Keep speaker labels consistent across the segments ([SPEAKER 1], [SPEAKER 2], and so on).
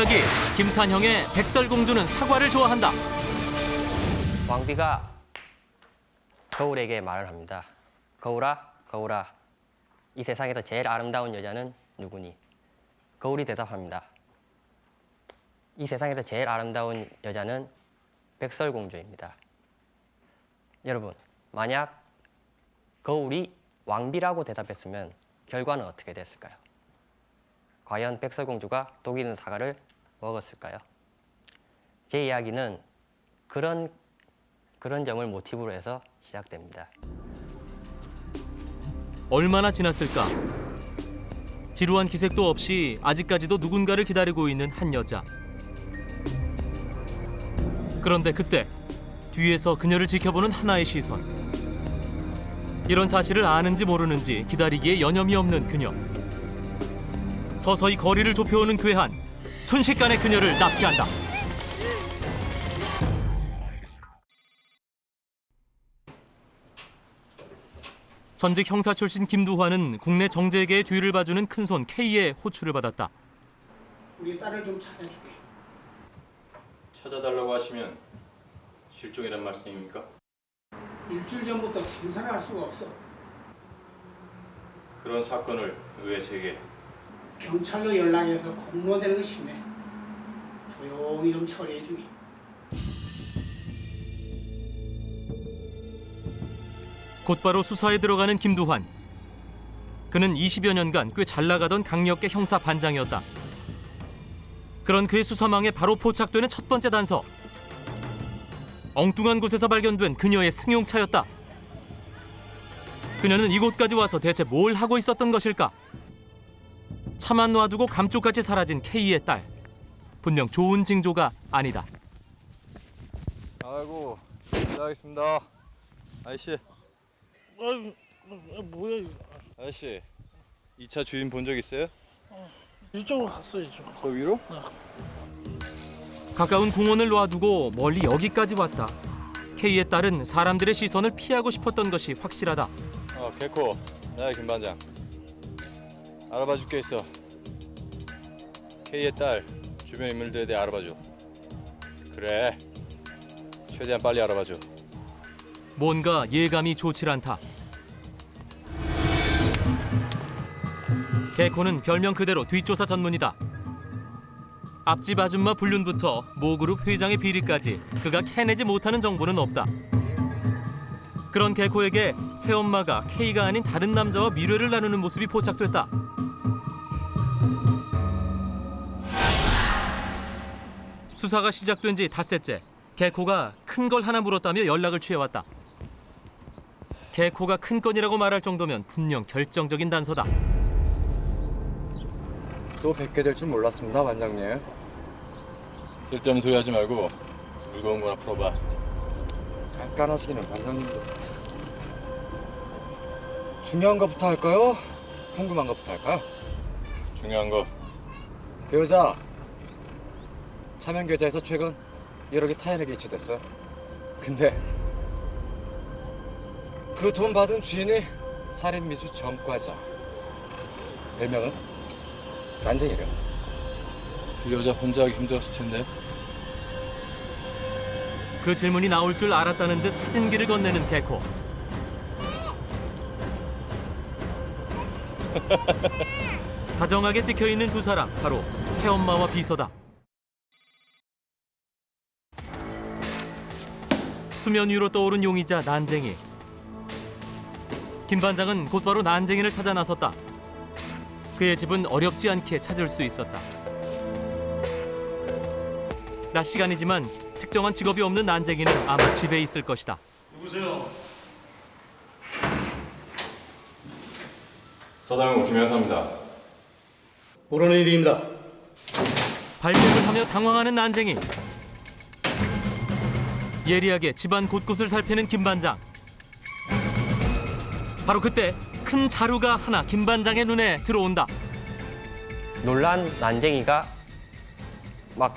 [SPEAKER 1] 이야기, 김탄형의 백설공주는 사과를 좋아한다.
[SPEAKER 2] 왕비가 거울에게 말을 합니다. 거울아, 거울아, 이 세상에서 제일 아름다운 여자는 누구니? 거울이 대답합니다. 이 세상에서 제일 아름다운 여자는 백설공주입니다. 여러분, 만약 거울이 왕비라고 대답했으면 결과는 어떻게 됐을까요? 과연 백설공주가 독이 있는 사과를 먹었을까요? 제 이야기는 그런 점을 모티브로 해서 시작됩니다.
[SPEAKER 1] 얼마나 지났을까? 지루한 기색도 없이 아직까지도 누군가를 기다리고 있는 한 여자. 그런데 그때 뒤에서 그녀를 지켜보는 하나의 시선. 이런 사실을 아는지 모르는지 기다리기에 여념이 없는 그녀. 서서히 거리를 좁혀오는 괴한, 순식간에 그녀를 납치한다. 전직 형사 출신 김두환은 국내 정재계의 뒤를 봐주는 큰손 K의 호출을 받았다.
[SPEAKER 3] 우리 딸을 좀 찾아주게.
[SPEAKER 4] 찾아달라고 하시면 실종이란 말씀입니까?
[SPEAKER 3] 일주일 전부터 생산을 할 수가 없어.
[SPEAKER 4] 그런 사건을 왜 제게?
[SPEAKER 3] 경찰로 연락해서 공로되는 거 싶네. 조용히 좀 처리해 주게.
[SPEAKER 1] 곧바로 수사에 들어가는 김두환. 그는 20여 년간 꽤 잘 나가던 강력계 형사 반장이었다. 그런 그의 수사망에 바로 포착되는 첫 번째 단서. 엉뚱한 곳에서 발견된 그녀의 승용차였다. 그녀는 이곳까지 와서 대체 뭘 하고 있었던 것일까? 차만 놔두고 감쪽같이 사라진 K의 딸. 분명 좋은 징조가 아니다.
[SPEAKER 5] 아이고, 시작하겠습니다. 아저씨,
[SPEAKER 6] 뭐야 이거?
[SPEAKER 5] 아저씨, 이 차 주인 본 적 있어요?
[SPEAKER 6] 이쪽으로 갔어 이쪽.
[SPEAKER 5] 저 위로?
[SPEAKER 1] 가까운 공원을 놔두고 멀리 여기까지 왔다. K의 딸은 사람들의 시선을 피하고 싶었던 것이 확실하다.
[SPEAKER 5] 개코, 나야 김 반장. 알아봐 줄 게 있어. K의 딸, 주변 인물들에 대해 알아봐 줘. 그래, 최대한 빨리 알아봐 줘.
[SPEAKER 1] 뭔가 예감이 좋질 않다. 개코는 별명 그대로 뒷조사 전문이다. 앞집 아줌마 불륜부터 모그룹 회장의 비리까지 그가 캐내지 못하는 정보는 없다. 그런 개코에게 새엄마가 K가 아닌 다른 남자와 미래를 나누는 모습이 포착됐다. 수사가 시작된 지 닷새째. 개코가 큰 걸 하나 물었다며 연락을 취해왔다. 개코가 큰 건이라고 말할 정도면 분명 결정적인 단서다.
[SPEAKER 7] 또 뵙게 될 줄 몰랐습니다, 반장님.
[SPEAKER 4] 쓸데없는 소리 하지 말고 무거운 거나 풀어봐.
[SPEAKER 7] 깐깐하시기는 반장님도. 중요한 거부터 할까요? 궁금한 거부터 할까요?
[SPEAKER 4] 중요한 거.
[SPEAKER 7] 그 여자 차명 계좌에서 최근 1억이 타인에게 이체됐어요. 근데 그 돈 받은 주인이 살인 미수 전과자. 별명은 난쟁이래요.
[SPEAKER 4] 그 여자 혼자 하기 힘들었을 텐데.
[SPEAKER 1] 그 질문이 나올 줄 알았다는 듯 사진기를 건네는 개코. 다정하게 찍혀있는 두 사람, 바로 새엄마와 비서다. 수면 위로 떠오른 용의자 난쟁이. 김 반장은 곧바로 난쟁이를 찾아 나섰다. 그의 집은 어렵지 않게 찾을 수 있었다. 낮 시간이지만 특정한 직업이 없는 난쟁이는 아마 집에 있을 것이다.
[SPEAKER 6] 누구세요?
[SPEAKER 4] 서당은 김영사입니다.
[SPEAKER 6] 모르는 일입니다.
[SPEAKER 1] 발견을 하며 당황하는 난쟁이. 예리하게 집안 곳곳을 살피는 김 반장. 바로 그때 큰 자루가 하나 김 반장의 눈에 들어온다.
[SPEAKER 2] 놀란 난쟁이가 막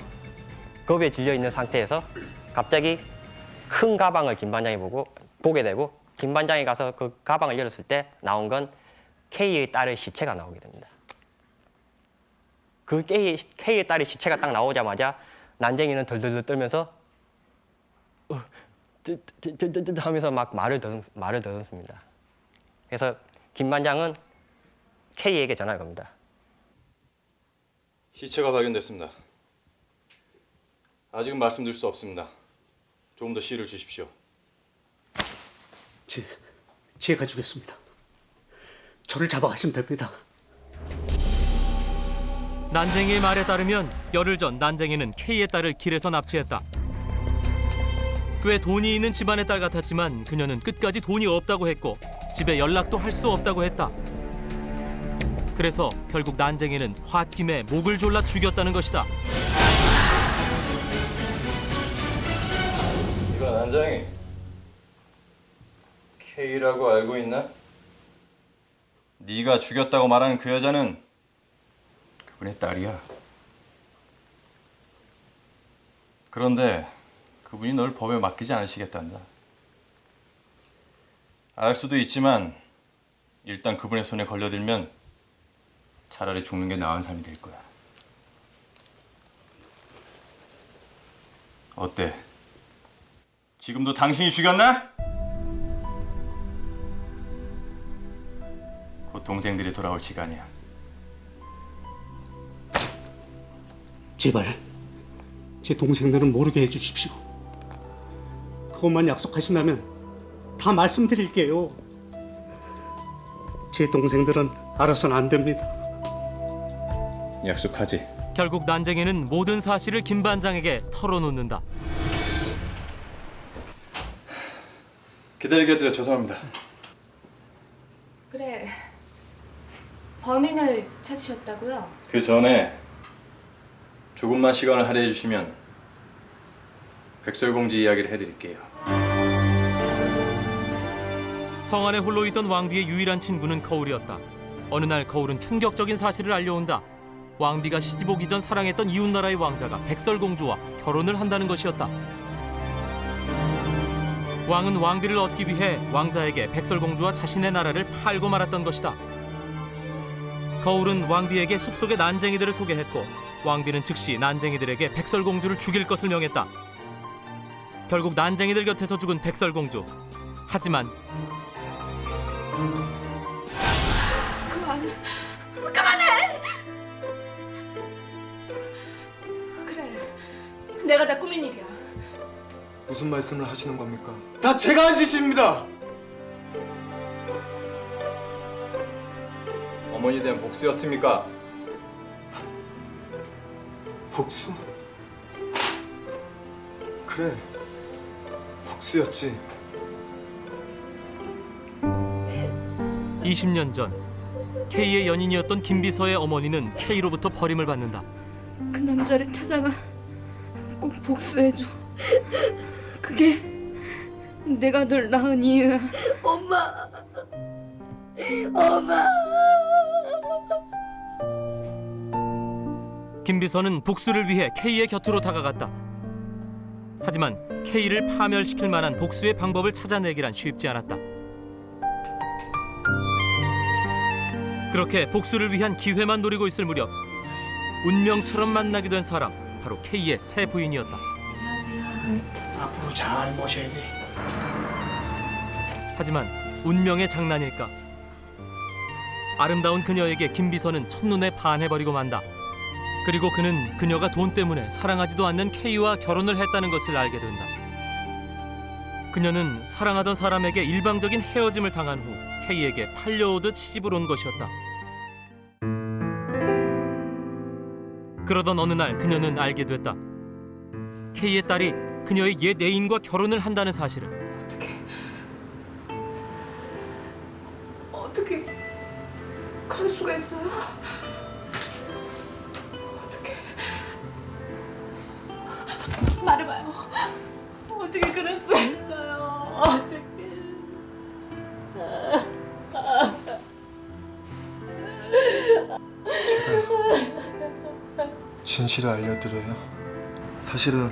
[SPEAKER 2] 겁에 질려 있는 상태에서 갑자기 큰 가방을 김 반장이 보게 되고 김 반장이 가서 그 가방을 열었을 때 나온 건 K의 딸의 시체가 나오게 됩니다. 그 K의 딸이 시체가 딱 나오자마자 난쟁이는 덜덜덜 떨면서 하면서 막 말을 더듬습니다. 그래서 김 반장은 K에게 전화를 겁니다.
[SPEAKER 5] 시체가 발견됐습니다. 아직은 말씀드릴 수 없습니다. 조금 더 시일을 주십시오.
[SPEAKER 3] 제가 주겠습니다. 저를 잡아가시면 됩니다.
[SPEAKER 1] 난쟁이의 말에 따르면 열흘 전 난쟁이는 K의 딸을 길에서 납치했다. 꽤 돈이 있는 집안의 딸 같았지만 그녀는 끝까지 돈이 없다고 했고 집에 연락도 할 수 없다고 했다. 그래서 결국 난쟁이는 홧김에 목을 졸라 죽였다는 것이다.
[SPEAKER 5] 이거 난장이 K라고 알고 있나? 네가 죽였다고 말하는 그 여자는 그분의 딸이야. 그런데 그분이 널 법에 맡기지 않으시겠단다. 알 수도 있지만 일단 그분의 손에 걸려들면 차라리 죽는 게 나은 삶이 될 거야. 어때? 지금도 당신이 죽였나? 곧 동생들이 돌아올 시간이야.
[SPEAKER 3] 제발 제 동생들은 모르게 해주십시오. 그것만 약속하신다면 다 말씀드릴게요. 제 동생들은 알아서는 안 됩니다.
[SPEAKER 5] 약속하지?
[SPEAKER 1] 결국 난쟁이는 모든 사실을 김 반장에게 털어놓는다.
[SPEAKER 5] 기다리게 해드려 죄송합니다.
[SPEAKER 8] 그래, 범인을 찾으셨다고요?
[SPEAKER 5] 그 전에 조금만 시간을 할애해 주시면 백설공주 이야기를 해드릴게요.
[SPEAKER 1] 성 안에 홀로 있던 왕비의 유일한 친구는 거울이었다. 어느 날 거울은 충격적인 사실을 알려온다. 왕비가 시집 오기 전 사랑했던 이웃나라의 왕자가 백설공주와 결혼을 한다는 것이었다. 왕은 왕비를 얻기 위해 왕자에게 백설공주와 자신의 나라를 팔고 말았던 것이다. 거울은 왕비에게 숲속의 난쟁이들을 소개했고 왕비는 즉시 난쟁이들에게 백설공주를 죽일 것을 명했다. 결국 난쟁이들 곁에서 죽은 백설공주. 하지만
[SPEAKER 8] 그만해! 그래, 내가 다 꾸민 일이야.
[SPEAKER 9] 무슨 말씀을 하시는 겁니까? 다 제가 한 짓입니다.
[SPEAKER 5] 어머니에 대한 복수였습니까?
[SPEAKER 9] 복수? 그래, 복수였지.
[SPEAKER 1] 20년 전 K의 연인이었던 김비서의 어머니는 K로부터 버림을 받는다.
[SPEAKER 8] 그 남자를 찾아가 꼭 복수해줘. 그게 내가 널 낳은 이유야. 엄마, 엄마.
[SPEAKER 1] 김비서는 복수를 위해 K의 곁으로 다가갔다. 하지만 K를 파멸시킬 만한 복수의 방법을 찾아내기란 쉽지 않았다. 그렇게 복수를 위한 기회만 노리고 있을 무렵 운명처럼 만나게 된 사람, 바로 K의 새 부인이었다.
[SPEAKER 3] 앞으로 잘 모셔야 돼.
[SPEAKER 1] 하지만 운명의 장난일까? 아름다운 그녀에게 김비서는 첫눈에 반해버리고 만다. 그리고 그는 그녀가 돈 때문에 사랑하지도 않는 K와 결혼을 했다는 것을 알게 된다. 그녀는 사랑하던 사람에게 일방적인 헤어짐을 당한 후 K에게 팔려오듯 시집을 온 것이었다. 그러던 어느 날 그녀는 알게 됐다. K의 딸이 그녀의 옛 애인과 결혼을 한다는 사실을.
[SPEAKER 8] 어떻게 그럴 수가 있어요? 어떻게 말해봐요. 어떻게 그럴 수가 있어요? 어떻게?
[SPEAKER 9] 진실을 알려드려요. 사실은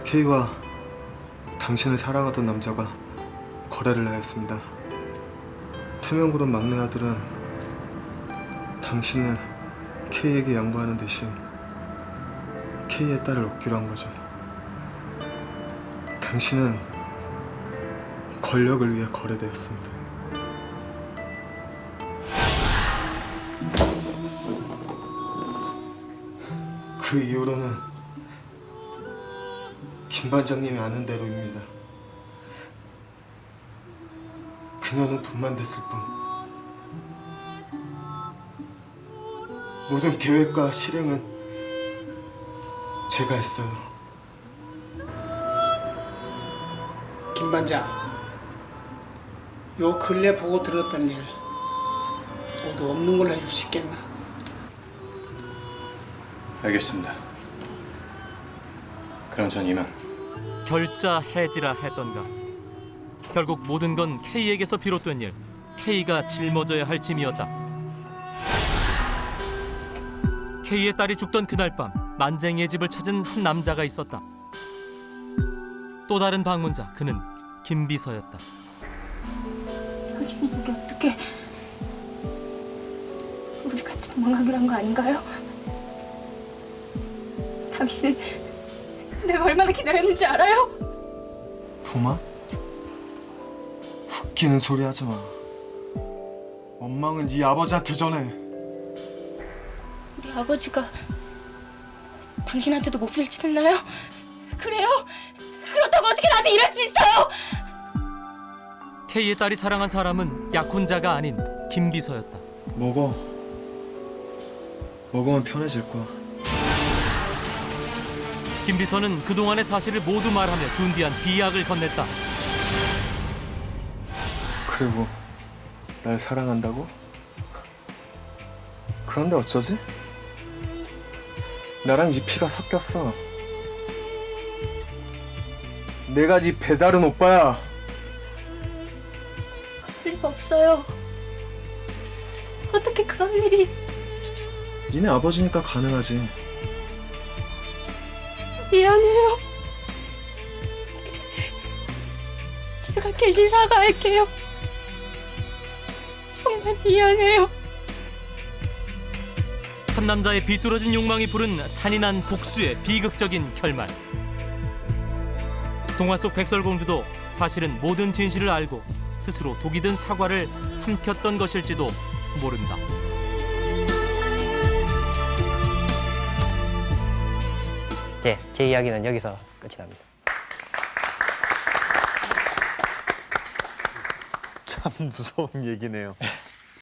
[SPEAKER 9] K와 당신을 사랑하던 남자가 거래를 하였습니다. 태명그룹 막내 아들은 당신을 K에게 양보하는 대신 K의 딸을 얻기로 한 거죠. 당신은 권력을 위해 거래되었습니다. 그 이후로는 김 반장님이 아는 대로입니다. 그녀는 돈만 됐을 뿐 모든 계획과 실행은 제가 했어요.
[SPEAKER 3] 김 반장, 요 근래 보고 들었던 일 모두 없는 걸로 해줄 수 있겠나?
[SPEAKER 4] 알겠습니다. 그럼 전 이만.
[SPEAKER 1] 결자 해지라 했던가. 결국 모든 건 K에게서 비롯된 일, K가 짊어져야 할 짐이었다. K의 딸이 죽던 그날 밤 난쟁이의 집을 찾은 한 남자가 있었다. 또 다른 방문자, 그는 김비서였다.
[SPEAKER 8] 당신이 여기 어떻게... 우리 같이 도망가기로 한 거 아닌가요? 당신은 내가 얼마나 기다렸는지 알아요?
[SPEAKER 9] 도마? 웃기는 소리 하지 마. 원망은 네 아버지한테 전해.
[SPEAKER 8] 우리 아버지가 당신한테도 몹쓸 짓 했나요? 그래요? 그렇다고 어떻게 나한테 이럴 수 있어요?
[SPEAKER 1] K의 딸이 사랑한 사람은 약혼자가 아닌 김비서였다.
[SPEAKER 9] 먹어. 먹으면 편해질 거야.
[SPEAKER 1] 김비서는 그동안의 사실을 모두 말하며 준비한 비약을 건넸다.
[SPEAKER 9] 그리고 날 사랑한다고? 그런데 어쩌지? 나랑 네 피가 섞였어. 내가 네 배다른 오빠야.
[SPEAKER 8] 그럴 리가 없어요. 어떻게 그런 일이...
[SPEAKER 9] 니네 아버지니까 가능하지.
[SPEAKER 8] 미안해요. 제가 대신 사과할게요. 정말 미안해요.
[SPEAKER 1] 한 남자의 비뚤어진 욕망이 부른 잔인한 복수의 비극적인 결말. 동화 속 백설공주도 사실은 모든 진실을 알고 스스로 독이 든 사과를 삼켰던 것일지도 모른다.
[SPEAKER 2] 네, 제 이야기는 여기서 끝이 납니다.
[SPEAKER 10] 참 무서운 얘기네요.